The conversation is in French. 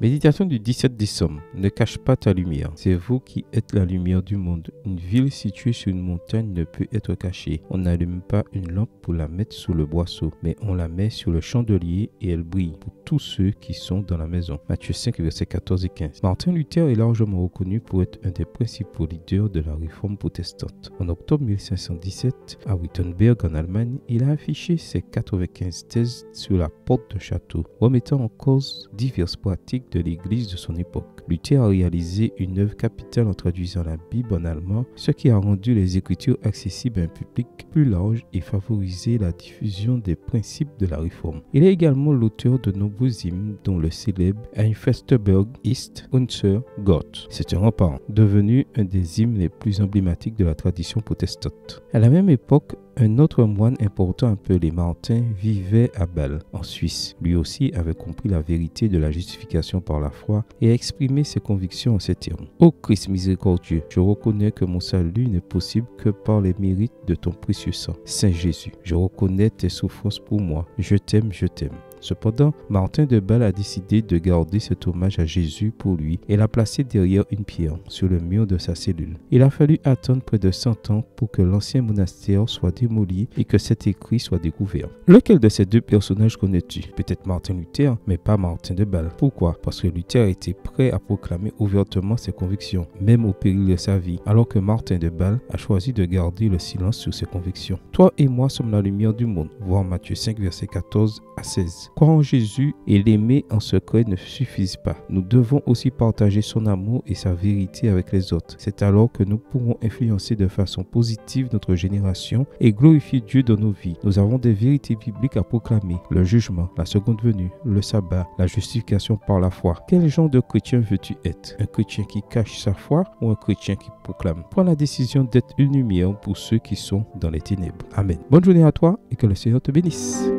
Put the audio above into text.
Méditation du 17 décembre. Ne cache pas ta lumière. C'est vous qui êtes la lumière du monde. Une ville située sur une montagne ne peut être cachée. On n'allume pas une lampe pour la mettre sous le boisseau, mais on la met sur le chandelier et elle brille pour tous ceux qui sont dans la maison. Matthieu 5, versets 14 et 15. Martin Luther est largement reconnu pour être un des principaux leaders de la réforme protestante. En octobre 1517, à Wittenberg en Allemagne, il a affiché ses 95 thèses sur la porte d'un château, remettant en cause diverses pratiques de l'église de son époque. Luther a réalisé une œuvre capitale en traduisant la Bible en allemand, ce qui a rendu les Écritures accessibles à un public plus large et favorisé la diffusion des principes de la réforme. Il est également l'auteur de nombreux hymnes, dont le célèbre Ein fester Berg ist unser Gott. C'est un rempart, devenu un des hymnes les plus emblématiques de la tradition protestante. À la même époque, un autre moine important appelé Martin vivait à Bâle, en Suisse. Lui aussi avait compris la vérité de la justification par la foi et a exprimé ses convictions en ces termes. Ô Christ miséricordieux, je reconnais que mon salut n'est possible que par les mérites de ton précieux sang. Saint Jésus, je reconnais tes souffrances pour moi. Je t'aime, je t'aime. Cependant, Martin de Bâle a décidé de garder cet hommage à Jésus pour lui et l'a placé derrière une pierre sur le mur de sa cellule. Il a fallu attendre près de 100 ans pour que l'ancien monastère soit démoli et que cet écrit soit découvert. Lequel de ces deux personnages connais-tu? Peut-être Martin Luther, mais pas Martin de Bâle. Pourquoi? Parce que Luther était prêt à proclamer ouvertement ses convictions, même au péril de sa vie, alors que Martin de Bâle a choisi de garder le silence sur ses convictions. Toi et moi sommes la lumière du monde. Voir Matthieu 5, versets 14 à 16. Croire en Jésus et l'aimer en secret ne suffisent pas. Nous devons aussi partager son amour et sa vérité avec les autres. C'est alors que nous pourrons influencer de façon positive notre génération et glorifier Dieu dans nos vies. Nous avons des vérités bibliques à proclamer. Le jugement, la seconde venue, le sabbat, la justification par la foi. Quel genre de chrétien veux-tu être? Un chrétien qui cache sa foi ou un chrétien qui proclame? Prends la décision d'être une lumière pour ceux qui sont dans les ténèbres. Amen. Bonne journée à toi et que le Seigneur te bénisse.